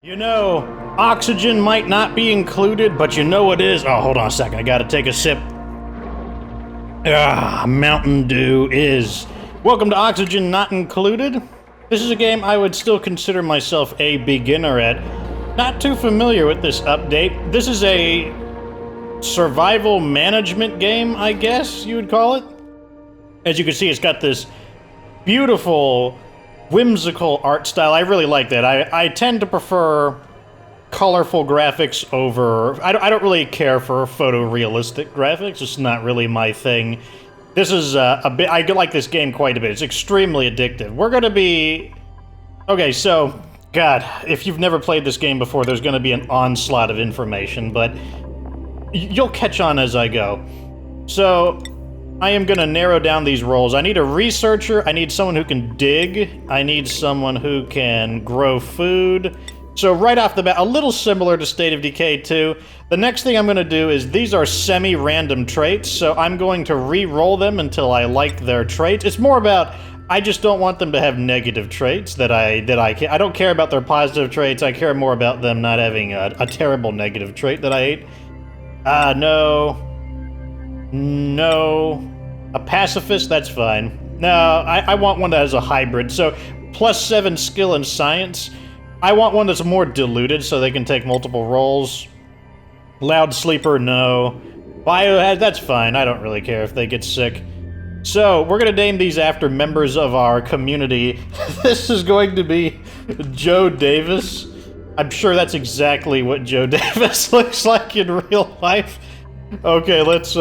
You know, oxygen might not be included, but you know it is. Oh, hold on a second. I gotta take a sip. Mountain Dew is. Welcome to Oxygen Not Included. This is a game I would still consider myself a beginner at. Not too familiar with this update. This is a survival management game, I guess you would call it. As you can see, it's got this beautiful, whimsical art style. I really like that. I tend to prefer colorful graphics over... I don't really care for photorealistic graphics. It's not really my thing. This is a bit... I like this game quite a bit. It's extremely addictive. We're gonna be... Okay, so... God, if you've never played this game before, there's gonna be an onslaught of information, but you'll catch on as I go. So... I am gonna narrow down these roles. I need a researcher, I need someone who can dig, I need someone who can grow food. So right off the bat, a little similar to State of Decay 2. The next thing I'm gonna do is, these are semi-random traits, so I'm going to re-roll them until I like their traits. It's more about, I just don't want them to have negative traits that I don't care about their positive traits, I care more about them not having a terrible negative trait that I hate. No. A pacifist, that's fine. No, I want one that has a hybrid. So, +7 skill in science. I want one that's more diluted so they can take multiple roles. Loud sleeper, no. Biohazard, that's fine. I don't really care if they get sick. So, we're gonna name these after members of our community. This is going to be Joe Davis. I'm sure that's exactly what Joe Davis looks like in real life. Okay, let's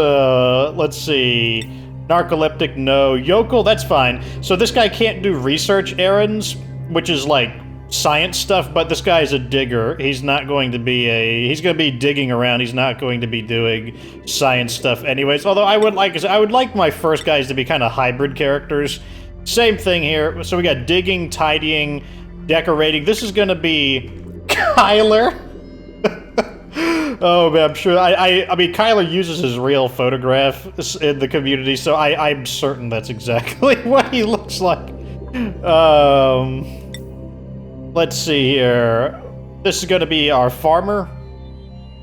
see. Narcoleptic, no. Yokel, that's fine. So this guy can't do research errands, which is like science stuff, but this guy is a digger. He's not going to be he's going to be digging around. He's not going to be doing science stuff anyways. Although I would like my first guys to be kind of hybrid characters. Same thing here. So we got digging, tidying, decorating. This is going to be Kyler. Oh man, I'm sure. I mean, Kyler uses his real photograph in the community, so I'm certain that's exactly what he looks like. Let's see here. This is going to be our farmer.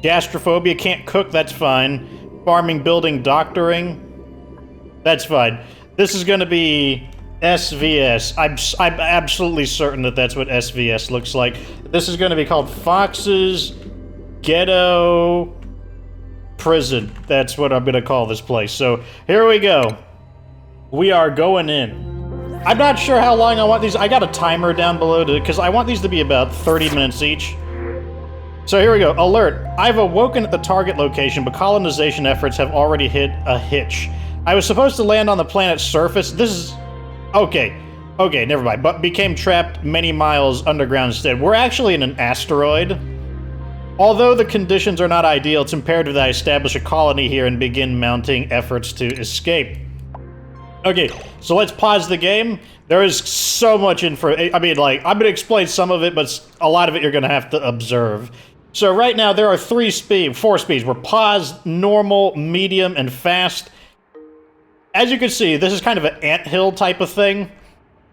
Gastrophobia, can't cook, that's fine. Farming, building, doctoring, that's fine. This is going to be SVS. I'm absolutely certain that that's what SVS looks like. This is going to be called FOX'S GHETTO Prison. That's what I'm gonna call this place. So, here we go. We are going in. I'm not sure how long I want these. I got a timer down below because I want these to be about 30 minutes each. So here we go. Alert. I've awoken at the target location, but colonization efforts have already hit a hitch. I was supposed to land on the planet's surface. This is... Okay, never mind. But became trapped many miles underground instead. We're actually in an asteroid. Although the conditions are not ideal, it's imperative that I establish a colony here and begin mounting efforts to escape. Okay, so let's pause the game. There is so much info. I mean, like, I'm gonna explain some of it, but a lot of it you're gonna have to observe. So right now, there are 4 speeds. We're pause, normal, medium, and fast. As you can see, this is kind of an anthill type of thing.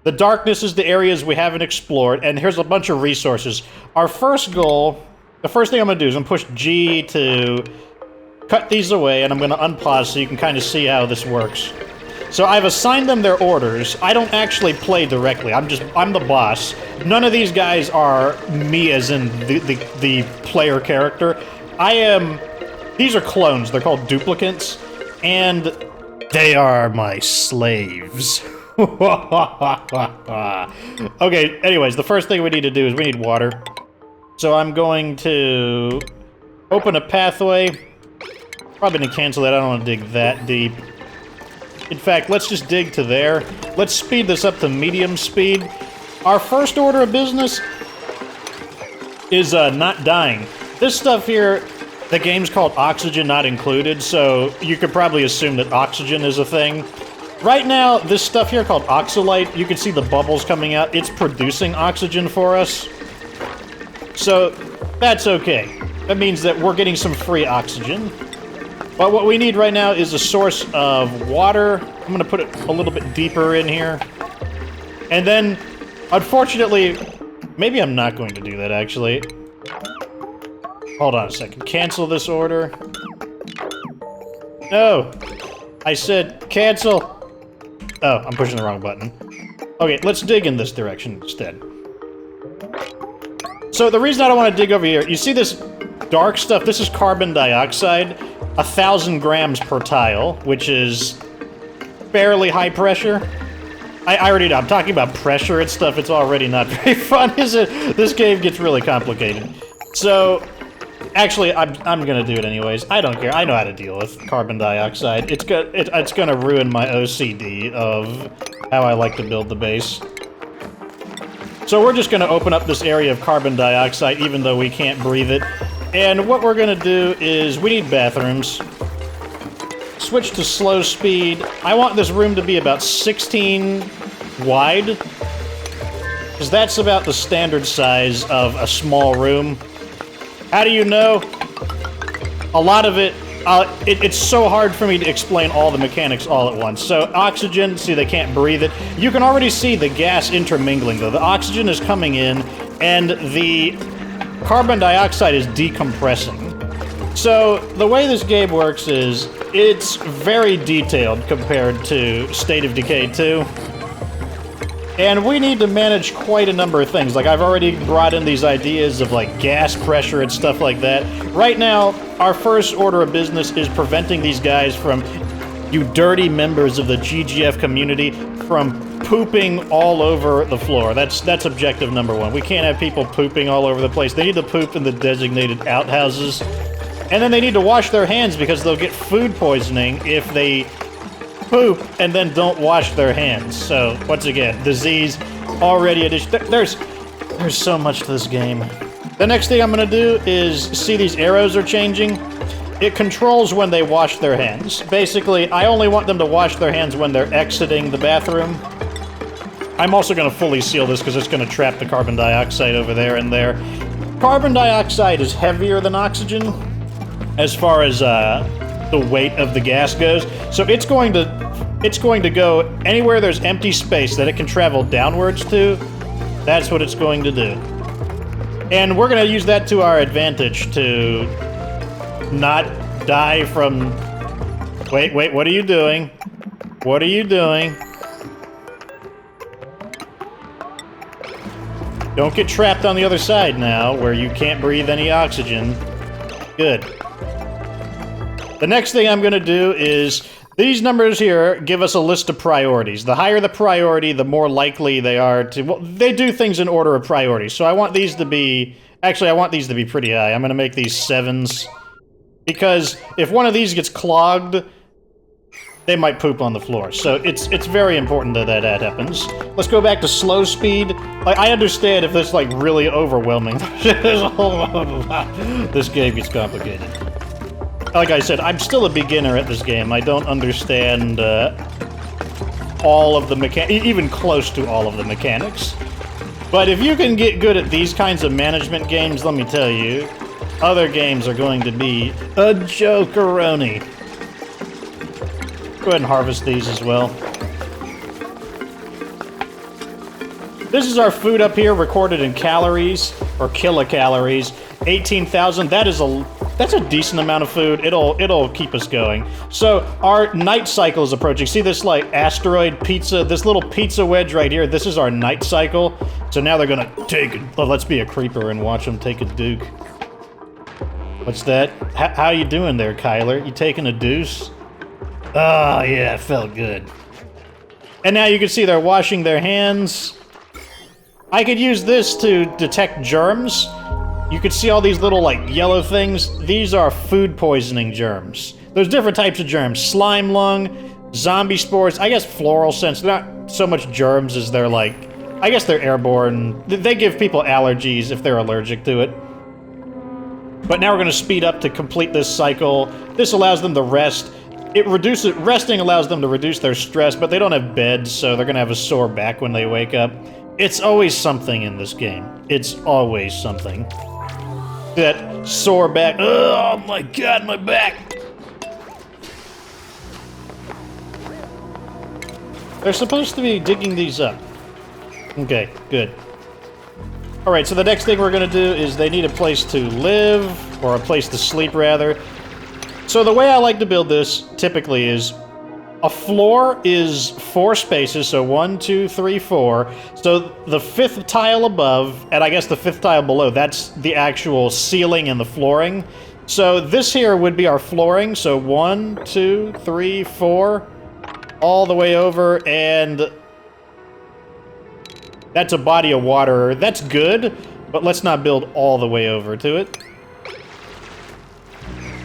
The darkness is the areas we haven't explored, and here's a bunch of resources. Our first goal... The first thing I'm going to do is I'm going to push G to cut these away, and I'm going to unpause so you can kind of see how this works. So I've assigned them their orders. I don't actually play directly. I'm the boss. None of these guys are me as in the player character. These are clones. They're called duplicates, and they are my slaves. Okay, anyways, the first thing we need to do is we need water. So I'm going to open a pathway. Probably gonna cancel that, I don't want to dig that deep. In fact, let's just dig to there. Let's speed this up to medium speed. Our first order of business is not dying. This stuff here, the game's called Oxygen Not Included, so you could probably assume that oxygen is a thing. Right now, this stuff here called oxalite, you can see the bubbles coming out. It's producing oxygen for us. So, that's okay. That means that we're getting some free oxygen. But what we need right now is a source of water. I'm going to put it a little bit deeper in here. And then, unfortunately, Maybe I'm not going to do that, actually. Hold on a second. Cancel this order. No! I said cancel! Oh, I'm pushing the wrong button. Okay, let's dig in this direction instead. So the reason I don't want to dig over here, you see this dark stuff? This is carbon dioxide. 1,000 grams per tile, which is fairly high pressure. I already know, I'm talking about pressure and stuff, it's already not very fun, is it? This game gets really complicated. So, actually, I'm gonna do it anyways. I don't care, I know how to deal with carbon dioxide. It's gonna ruin my OCD of how I like to build the base. So we're just gonna open up this area of carbon dioxide, even though we can't breathe it. And what we're gonna do is, we need bathrooms. Switch to slow speed. I want this room to be about 16 wide, because that's about the standard size of a small room. How do you know? A lot of it, it's so hard for me to explain all the mechanics all at once. So oxygen, see they can't breathe it. You can already see the gas intermingling though. The oxygen is coming in and the carbon dioxide is decompressing. So the way this game works is it's very detailed compared to State of Decay 2. And we need to manage quite a number of things. Like, I've already brought in these ideas of, like, gas pressure and stuff like that. Right now, our first order of business is preventing these guys from, you dirty members of the GGF community, from pooping all over the floor. That's objective number one. We can't have people pooping all over the place. They need to poop in the designated outhouses. And then they need to wash their hands because they'll get food poisoning if they poop and then don't wash their hands. So, once again, disease, already addition. There's so much to this game. The next thing I'm gonna do is, see these arrows are changing? It controls when they wash their hands. Basically, I only want them to wash their hands when they're exiting the bathroom. I'm also gonna fully seal this because it's gonna trap the carbon dioxide over there and there. Carbon dioxide is heavier than oxygen as far as the weight of the gas goes. So it's going to go anywhere there's empty space that it can travel downwards to. That's what it's going to do. And we're going to use that to our advantage to not die from... Wait, what are you doing? What are you doing? Don't get trapped on the other side now, where you can't breathe any oxygen. Good. The next thing I'm going to do is, these numbers here give us a list of priorities. The higher the priority, the more likely they are to... Well, they do things in order of priority, so I want these to be... Actually, I want these to be pretty high. I'm going to make these 7s. Because if one of these gets clogged, they might poop on the floor. So it's very important that happens. Let's go back to slow speed. Like, I understand if this is, like, really overwhelming. This game gets complicated. Like I said, I'm still a beginner at this game. I don't understand all of the mechanics, even close to all of the mechanics. But if you can get good at these kinds of management games, let me tell you, other games are going to be a jokeroni. Go ahead and harvest these as well. This is our food up here, recorded in calories, or kilocalories. 18,000, that's a decent amount of food. It'll keep us going. So, our night cycle is approaching. See this, like, asteroid pizza, this little pizza wedge right here? This is our night cycle. So now they're gonna take it. Well, let's be a creeper and watch them take a duke. What's that? How you doing there, Kyler? You taking a deuce? Oh, yeah, it felt good. And now you can see they're washing their hands. I could use this to detect germs. You can see all these little, like, yellow things. These are food poisoning germs. There's different types of germs. Slime lung, zombie spores, I guess floral scents. They're not so much germs as they're, like... I guess they're airborne. They give people allergies if they're allergic to it. But now we're going to speed up to complete this cycle. This allows them to rest. Resting allows them to reduce their stress, but they don't have beds, so they're going to have a sore back when they wake up. It's always something in this game. It's always something. That sore back. Oh my god, my back! They're supposed to be digging these up. Okay, good. Alright, so the next thing we're going to do is they need a place to live, or a place to sleep, rather. So the way I like to build this, typically, is a floor is 4 spaces, so 1, 2, 3, 4. So the 5th tile above, and I guess the 5th tile below, that's the actual ceiling and the flooring. So this here would be our flooring, so 1, 2, 3, 4, all the way over, and that's a body of water. That's good, but let's not build all the way over to it.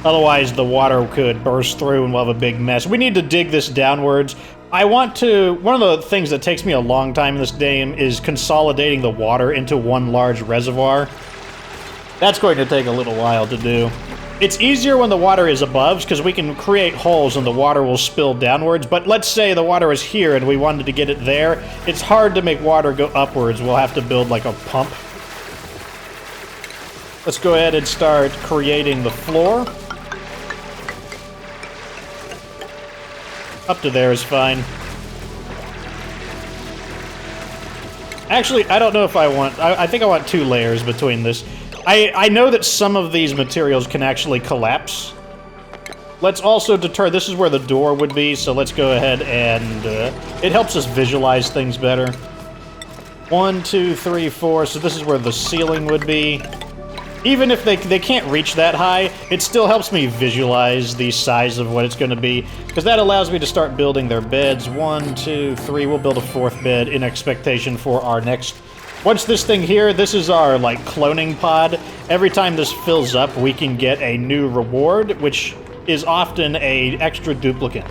Otherwise, the water could burst through and we'll have a big mess. We need to dig this downwards. I want to... One of the things that takes me a long time in this game is consolidating the water into one large reservoir. That's going to take a little while to do. It's easier when the water is above, because we can create holes and the water will spill downwards. But let's say the water is here and we wanted to get it there. It's hard to make water go upwards. We'll have to build like a pump. Let's go ahead and start creating the floor. Up to there is fine. Actually, I don't know if I want... I think I want 2 layers between this. I know that some of these materials can actually collapse. Let's also deter... This is where the door would be, so let's go ahead and... it helps us visualize things better. 1, 2, 3, 4, so this is where the ceiling would be. Even if they can't reach that high, it still helps me visualize the size of what it's going to be, because that allows me to start building their beds. 1, 2, 3, we'll build a 4th bed in expectation for our next... Once this thing here, this is our, like, cloning pod. Every time this fills up, we can get a new reward, which is often a extra duplicate.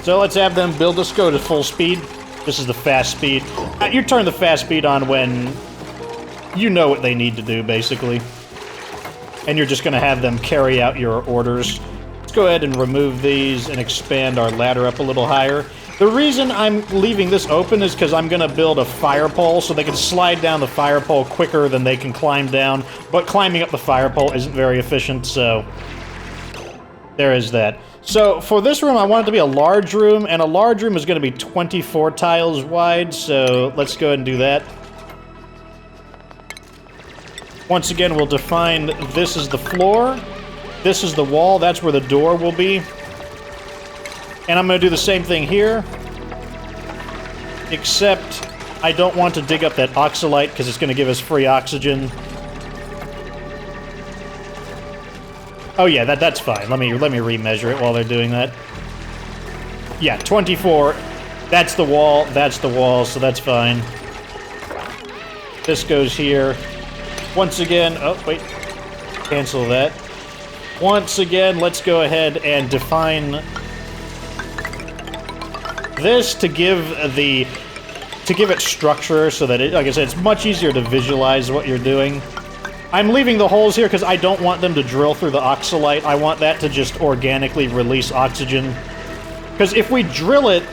So let's have them build. Let's go to full speed. This is the fast speed. You turn the fast speed on when... You know what they need to do, basically. And you're just going to have them carry out your orders. Let's go ahead and remove these and expand our ladder up a little higher. The reason I'm leaving this open is because I'm going to build a fire pole so they can slide down the fire pole quicker than they can climb down. But climbing up the fire pole isn't very efficient, so... There is that. So, for this room, I want it to be a large room, and a large room is going to be 24 tiles wide, so let's go ahead and do that. Once again, we'll define this is the floor, this is the wall, that's where the door will be. And I'm going to do the same thing here, except I don't want to dig up that oxalite because it's going to give us free oxygen. Oh yeah, that's fine. Let me remeasure it while they're doing that. Yeah, 24. That's the wall, so that's fine. This goes here. Once again, oh, wait, cancel that. Once again, let's go ahead and define this to give it structure so that it, like I said, it's much easier to visualize what you're doing. I'm leaving the holes here because I don't want them to drill through the oxalite. I want that to just organically release oxygen. Because if we drill it,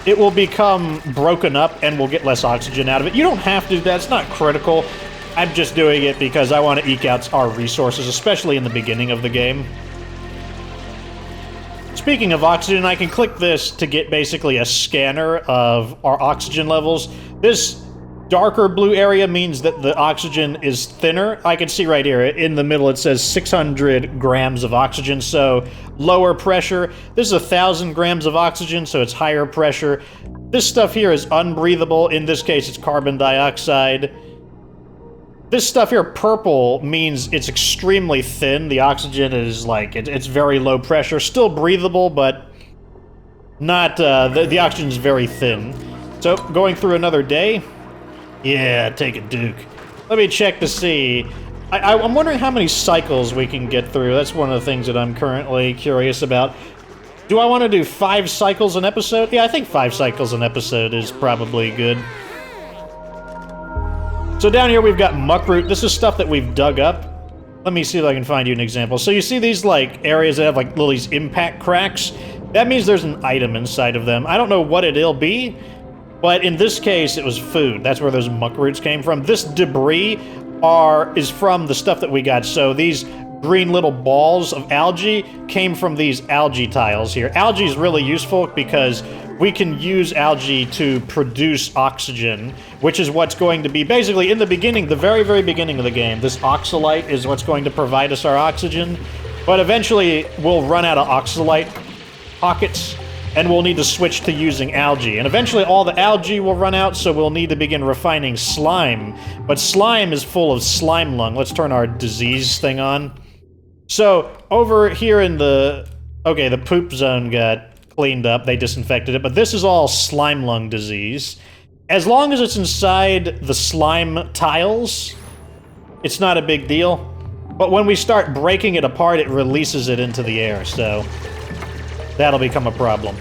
it will become broken up and we'll get less oxygen out of it. You don't have to do that, it's not critical. I'm just doing it because I want to eke out our resources, especially in the beginning of the game. Speaking of oxygen, I can click this to get basically a scanner of our oxygen levels. This darker blue area means that the oxygen is thinner. I can see right here, in the middle it says 600 grams of oxygen, so lower pressure. This is 1,000 grams of oxygen, so it's higher pressure. This stuff here is unbreathable. In this case, it's carbon dioxide. This stuff here, purple, means it's extremely thin. The oxygen is like, it's very low pressure. Still breathable, but not, the oxygen is very thin. So, going through another day. Yeah, take it, Duke. Let me check to see. I'm wondering how many cycles we can get through. That's one of the things that I'm currently curious about. Do I want to do 5 cycles an episode? Yeah, I think 5 cycles an episode is probably good. So down here we've got muckroot. This is stuff that we've dug up. Let me see if I can find you an example. So you see these like areas that have like little these impact cracks? That means there's an item inside of them. I don't know what it'll be, but in this case it was food. That's where those muckroots came from. This debris is from the stuff that we got. So these green little balls of algae came from these algae tiles here. Algae is really useful because we can use algae to produce oxygen, which is what's going to be basically in the beginning, the very, very beginning of the game. This oxalite is what's going to provide us our oxygen, but eventually we'll run out of oxalite pockets, and we'll need to switch to using algae. And eventually all the algae will run out, so we'll need to begin refining slime. But slime is full of slime lung. Let's turn our disease thing on. So, over here in the... Okay, the poop zone got cleaned up. They disinfected it. But this is all slime lung disease. As long as it's inside the slime tiles, it's not a big deal. But when we start breaking it apart, it releases it into the air, so... that'll become a problem.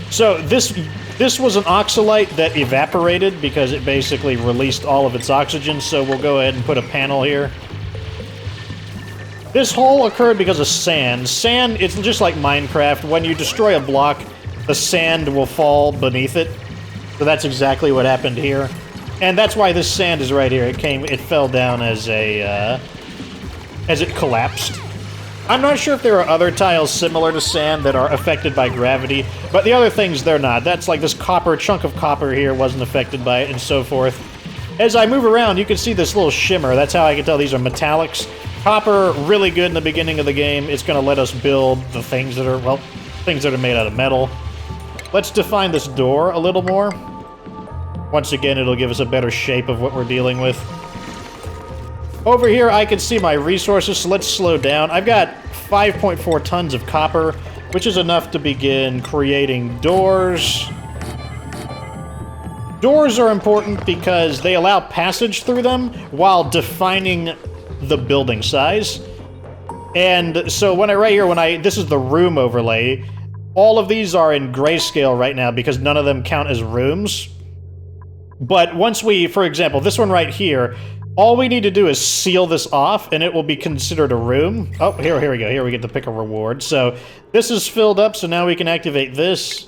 So, this was an oxalite that evaporated because it basically released all of its oxygen, so we'll go ahead and put a panel here. This hole occurred because of sand. Sand, it's just like Minecraft. When you destroy a block, the sand will fall beneath it. So that's exactly what happened here. And that's why this sand is right here. It fell down as as it collapsed. I'm not sure if there are other tiles similar to sand that are affected by gravity, but the other things, they're not. That's like this chunk of copper here wasn't affected by it, and so forth. As I move around, you can see this little shimmer. That's how I can tell these are metallics. Copper, really good in the beginning of the game. It's going to let us build the things that are, well, things that are made out of metal. Let's define this door a little more. Once again, it'll give us a better shape of what we're dealing with. Over here, I can see my resources, so let's slow down. I've got 5.4 tons of copper, which is enough to begin creating doors. Doors are important because they allow passage through them while defining the building size. And so this is the room overlay. All of these are in grayscale right now because none of them count as rooms. But once we, for example, this one right here, all we need to do is seal this off, and it will be considered a room. Oh, here we go. Here we get to pick a reward. So this is filled up, so now we can activate this.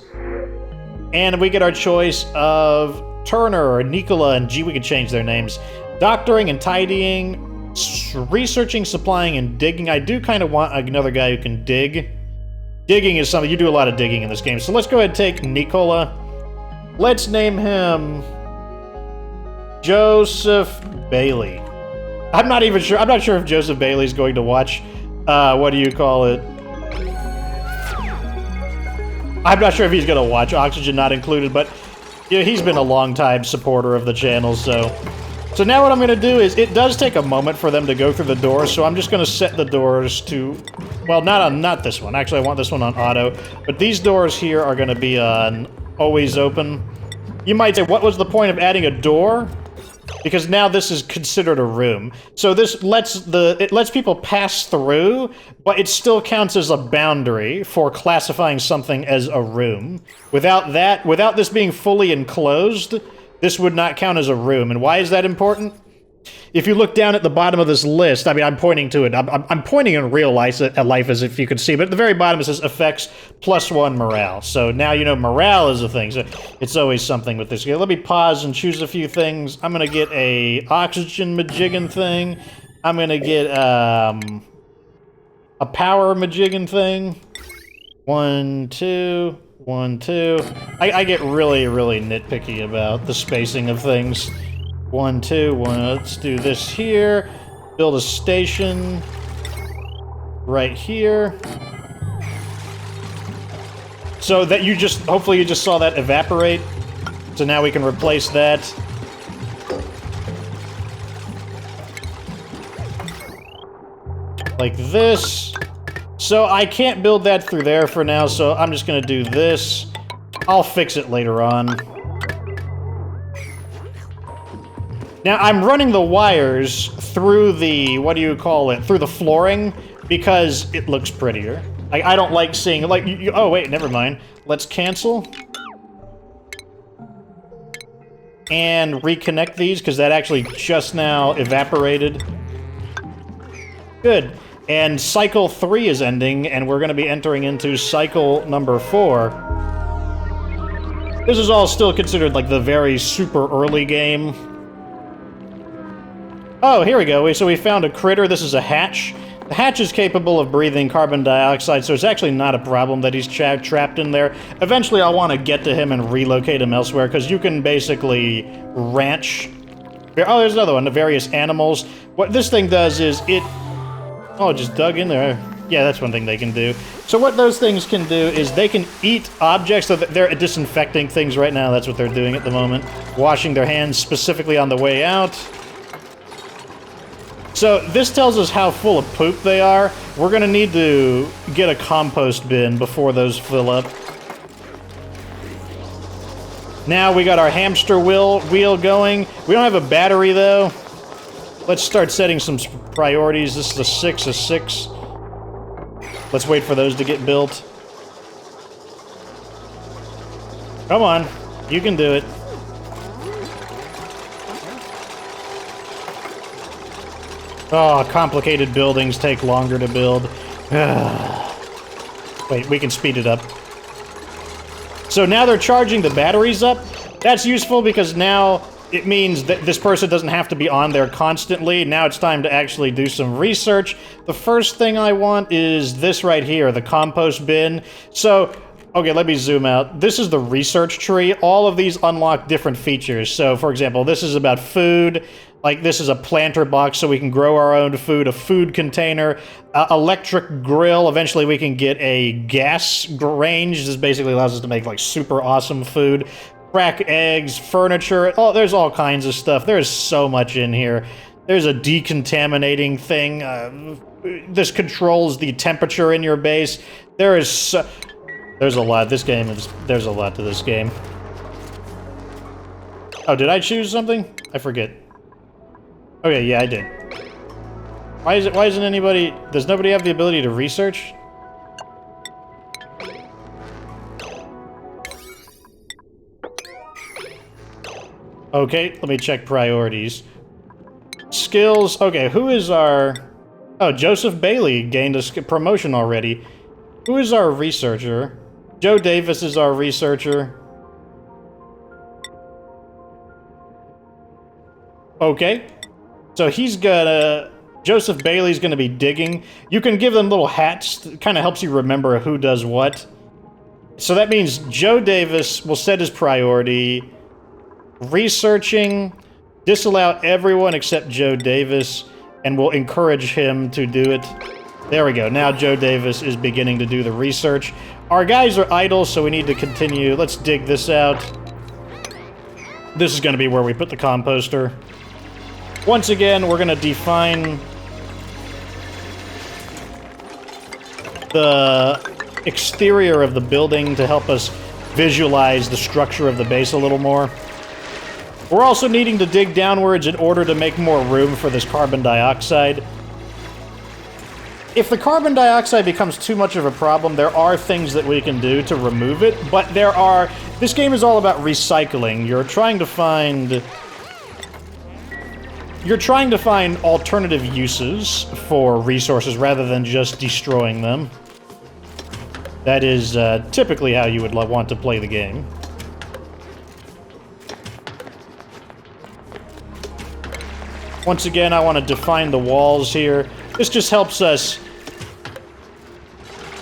And we get our choice of Turner or Nicola and G. We can change their names. Doctoring and tidying, researching, supplying, and digging. I do kind of want another guy who can dig. Digging is something, you do a lot of digging in this game. So let's go ahead and take Nicola. Let's name him Joseph Bailey. I'm not even sure. I'm not sure if Joseph Bailey's going to watch, what do you call it? I'm not sure if he's going to watch Oxygen Not Included, but yeah, he's been a long-time supporter of the channel, so... So now what I'm going to do is, it does take a moment for them to go through the doors, so I'm just going to set the doors to... Well, not this one. Actually, I want this one on auto. But these doors here are going to be on always open. You might say, what was the point of adding a door? Because now this is considered a room. So this it lets people pass through, but it still counts as a boundary for classifying something as a room. Without this being fully enclosed, this would not count as a room. And why is that important? If you look down at the bottom of this list, I mean, I'm pointing to it. I'm pointing in real life as if you could see, but at the very bottom it says effects +1 morale. So now you know morale is a thing. So it's always something with this. Okay, let me pause and choose a few things. I'm gonna get a oxygen majiggan thing. I'm gonna get a power majiggan thing. 1, 2, 1, 2. I get really, really nitpicky about the spacing of things. 1, 2, 1. Let's do this here. Build a station right here. So that hopefully you just saw that evaporate. So now we can replace that. Like this. So I can't build that through there for now, so I'm just gonna do this. I'll fix it later on. Now, I'm running the wires through the, through the flooring, because it looks prettier. I don't like seeing, oh wait, never mind. Let's cancel. And reconnect these, because that actually just now evaporated. Good. And cycle 3 is ending, and we're going to be entering into cycle number 4. This is all still considered like the very super early game. Oh, here we go. So we found a critter. This is a hatch. The hatch is capable of breathing carbon dioxide, so it's actually not a problem that he's trapped in there. Eventually, I'll want to get to him and relocate him elsewhere, because you can basically ranch... Oh, there's another one, the various animals. What this thing does is it... Oh, it just dug in there. Yeah, that's one thing they can do. So what those things can do is they can eat objects, so that they're disinfecting things right now. That's what they're doing at the moment. Washing their hands specifically on the way out. So this tells us how full of poop they are. We're gonna need to get a compost bin before those fill up. Now we got our hamster wheel going. We don't have a battery though. Let's start setting some priorities. This is a 6. Let's wait for those to get built. Come on, you can do it. Oh, complicated buildings take longer to build. Wait, we can speed it up. So now they're charging the batteries up. That's useful because now it means that this person doesn't have to be on there constantly. Now it's time to actually do some research. The first thing I want is this right here, the compost bin. So, okay, let me zoom out. This is the research tree. All of these unlock different features. So, for example, this is about food. Like, this is a planter box so we can grow our own food, a food container, electric grill. Eventually we can get a gas range. This basically allows us to make, like, super awesome food. Crack eggs, furniture. Oh, there's all kinds of stuff. There's so much in here. There's a decontaminating thing. This controls the temperature in your base. There's a lot. There's a lot to this game. Oh, did I choose something? I forget. Okay, yeah, I did. Why isn't anybody... Does nobody have the ability to research? Okay, let me check priorities. Skills... Okay, who is our... Oh, Joseph Bailey gained a promotion already. Who is our researcher? Joe Davis is our researcher. Okay. So he's gonna... Joseph Bailey's gonna be digging. You can give them little hats. It kind of helps you remember who does what. So that means Joe Davis will set his priority. Researching. Disallow everyone except Joe Davis. And we'll encourage him to do it. There we go. Now Joe Davis is beginning to do the research. Our guys are idle, so we need to continue. Let's dig this out. This is gonna be where we put the composter. Once again, we're going to define the exterior of the building to help us visualize the structure of the base a little more. We're also needing to dig downwards in order to make more room for this carbon dioxide. If the carbon dioxide becomes too much of a problem, there are things that we can do to remove it, but this game is all about recycling. You're trying to find alternative uses for resources rather than just destroying them. That is typically how you would want to play the game. Once again, I want to define the walls here. This just helps us,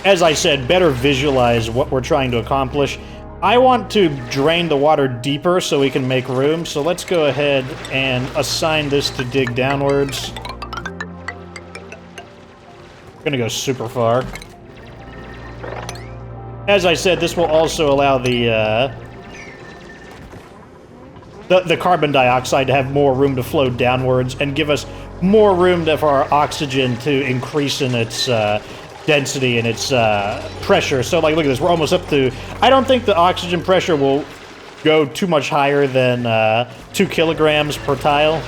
as I said, better visualize what we're trying to accomplish. I want to drain the water deeper so we can make room, so let's go ahead and assign this to dig downwards. I'm gonna go super far. As I said, this will also allow the carbon dioxide to have more room to flow downwards and give us more room for our oxygen to increase in its density and its pressure. So, like, look at this. We're almost up to... I don't think the oxygen pressure will go too much higher than 2 kilograms per tile.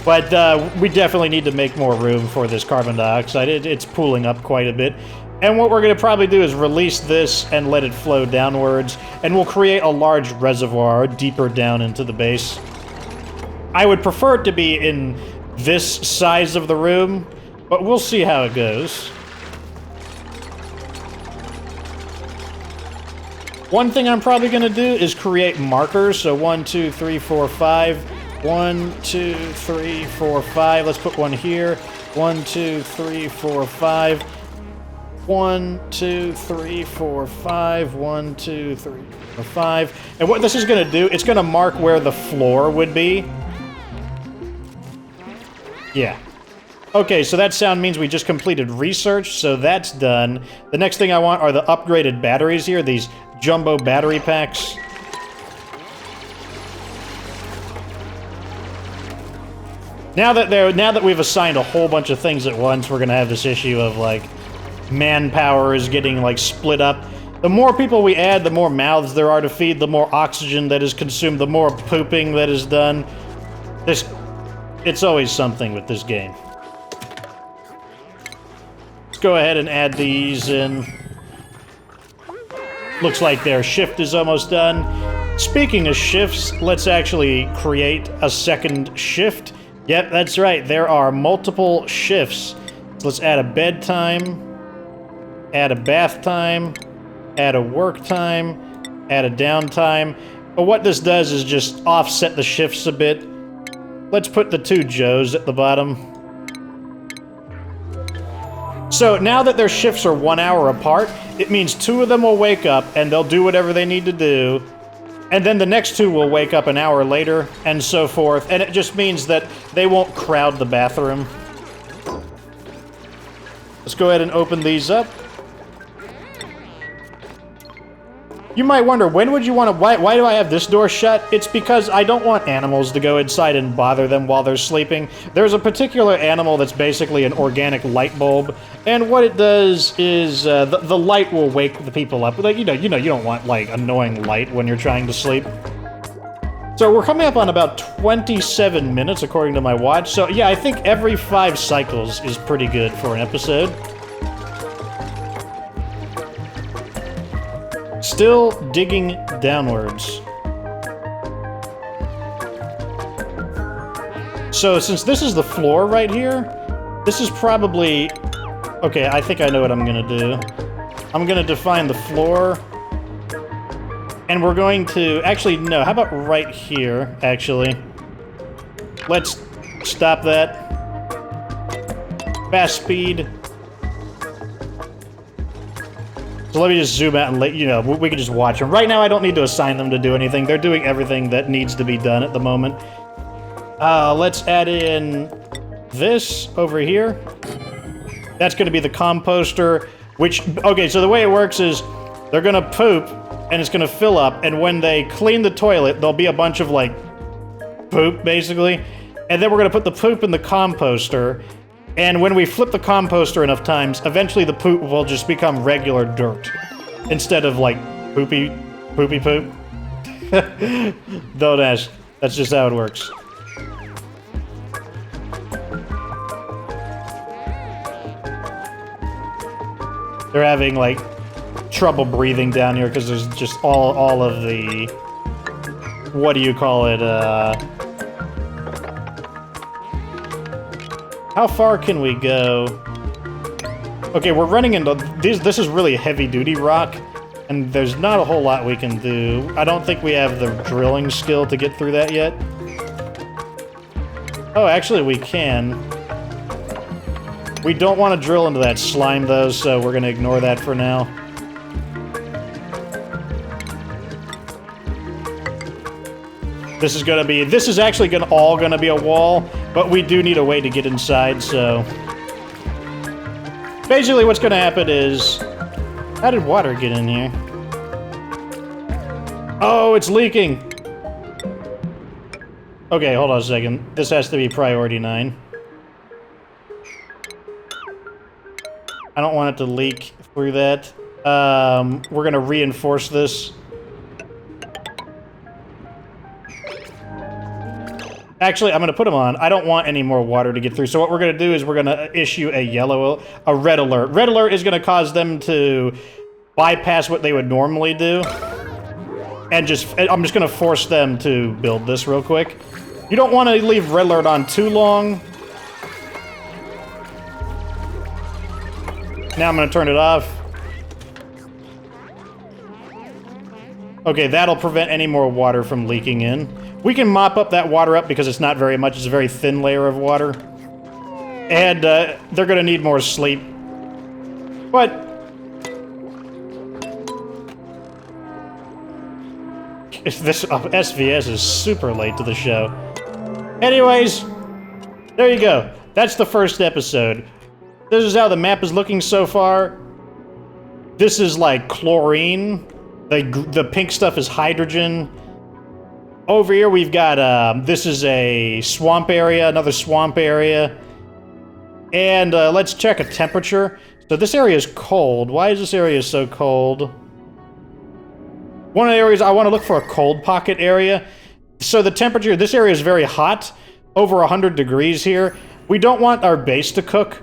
But we definitely need to make more room for this carbon dioxide. It's pooling up quite a bit. And what we're going to probably do is release this and let it flow downwards. And we'll create a large reservoir deeper down into the base. I would prefer it to be in this size of the room, but we'll see how it goes. One thing I'm probably going to do is create markers. So 1, 2, 3, 4, 5. 1, 2, 3, 4, 5. Let's put one here. 1, 2, 3, 4, 5. 1, 2, 3, 4, 5. 1, 2, 3, 4, 5. And what this is going to do, it's going to mark where the floor would be. Yeah. Okay, so that sound means we just completed research, so that's done. The next thing I want are the upgraded batteries here, these jumbo battery packs. Now that we've assigned a whole bunch of things at once, we're gonna have this issue of, like, manpower is getting, like, split up. The more people we add, the more mouths there are to feed, the more oxygen that is consumed, the more pooping that is done. It's always something with this game. Let's go ahead and add these in. Looks like their shift is almost done. Speaking of shifts, let's actually create a second shift. Yep, that's right. There are multiple shifts. So let's add a bedtime, add a bath time, add a work time, add a downtime. But what this does is just offset the shifts a bit. Let's put the 2 Joes at the bottom. So now that their shifts are 1 hour apart, it means 2 of them will wake up and they'll do whatever they need to do. And then the next 2 will wake up an hour later, and so forth. And it just means that they won't crowd the bathroom. Let's go ahead and open these up. You might wonder, when would you want to... Why do I have this door shut? It's because I don't want animals to go inside and bother them while they're sleeping. There's a particular animal that's basically an organic light bulb, and what it does is the light will wake the people up. Like, you don't want, like, annoying light when you're trying to sleep. So we're coming up on about 27 minutes, according to my watch. So, yeah, I think every 5 cycles is pretty good for an episode. Still digging downwards. So since this is the floor right here, this is probably... Okay, I think I know what I'm gonna do. I'm gonna define the floor. And we're going to... Actually, no, how about right here, actually? Let's stop that. Fast speed. So let me just zoom out and let you know, we can just watch them. Right now, I don't need to assign them to do anything. They're doing everything that needs to be done at the moment. Let's add in this over here. That's going to be the composter, which... Okay, so the way it works is they're going to poop, and it's going to fill up, and when they clean the toilet, there'll be a bunch of, like, poop, basically. And then we're going to put the poop in the composter. And when we flip the composter enough times, eventually the poop will just become regular dirt. Instead of, like, poopy poop. Don't ask. That's just how it works. They're having, like, trouble breathing down here because there's just all of the... What do you call it, How far can we go? Okay, we're running into... This is really heavy-duty rock, and there's not a whole lot we can do. I don't think we have the drilling skill to get through that yet. Oh, actually, we can. We don't want to drill into that slime, though, so we're going to ignore that for now. This is actually all gonna be a wall, but we do need a way to get inside, so... Basically what's gonna happen is... How did water get in here? Oh, it's leaking! Okay, hold on a second. This has to be priority 9. I don't want it to leak through that. We're gonna reinforce this. Actually, I'm going to put them on. I don't want any more water to get through. So what we're going to do is we're going to issue a red alert. Red alert is going to cause them to bypass what they would normally do. And I'm just going to force them to build this real quick. You don't want to leave red alert on too long. Now I'm going to turn it off. Okay, that'll prevent any more water from leaking in. We can mop up that water up because it's not very much. It's a very thin layer of water. And they're going to need more sleep. But this SVS is super late to the show. Anyways, there you go. That's the first episode. This is how the map is looking so far. This is like chlorine. The pink stuff is hydrogen. Over here we've got, this is a swamp area, another swamp area. And let's check a temperature. So this area is cold. Why is this area so cold? One of the areas, I want to look for a cold pocket area. So the temperature, this area is very hot, over 100 degrees here. We don't want our base to cook,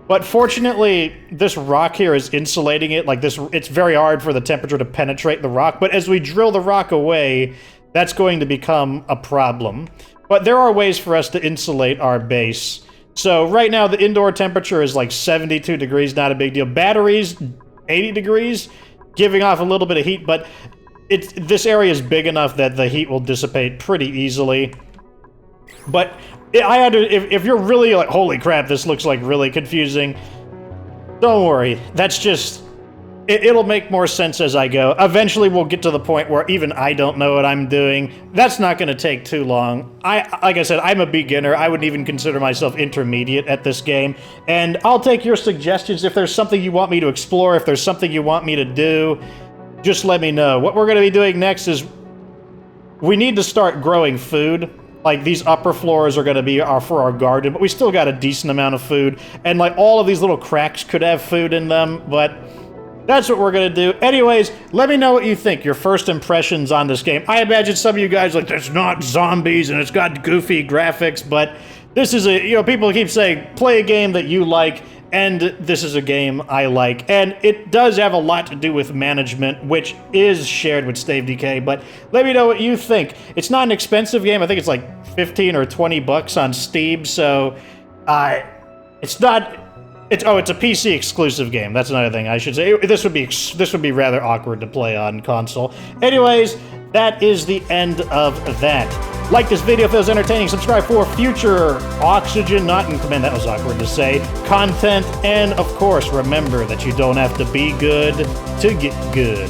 but fortunately, this rock here is insulating it. Like this, it's very hard for the temperature to penetrate the rock, but as we drill the rock away, that's going to become a problem. But there are ways for us to insulate our base. So right now, the indoor temperature is like 72 degrees, not a big deal. Batteries, 80 degrees, giving off a little bit of heat, but this area is big enough that the heat will dissipate pretty easily. But if you're really like, holy crap, this looks like really confusing, don't worry. That's just, it'll make more sense as I go. Eventually we'll get to the point where even I don't know what I'm doing. That's not going to take too long. Like I said, I'm a beginner. I wouldn't even consider myself intermediate at this game. And I'll take your suggestions. If there's something you want me to explore, if there's something you want me to do, just let me know. What we're going to be doing next is we need to start growing food. Like, these upper floors are going to be for our garden, but we still got a decent amount of food. And, like, all of these little cracks could have food in them, but that's what we're going to do. Anyways, let me know what you think, your first impressions on this game. I imagine some of you guys like, there's not zombies and it's got goofy graphics, but this is people keep saying, play a game that you like, and this is a game I like. And it does have a lot to do with management, which is shared with Stave DK, but let me know what you think. It's not an expensive game. I think it's like 15 or 20 bucks on Steam, so it's not... It's a PC exclusive game. That's another thing I should say. This would be rather awkward to play on console. Anyways, that is the end of that. Like this video if it was entertaining. Subscribe for future oxygen, not in command, that was awkward to say, content. And of course, remember that you don't have to be good to get good.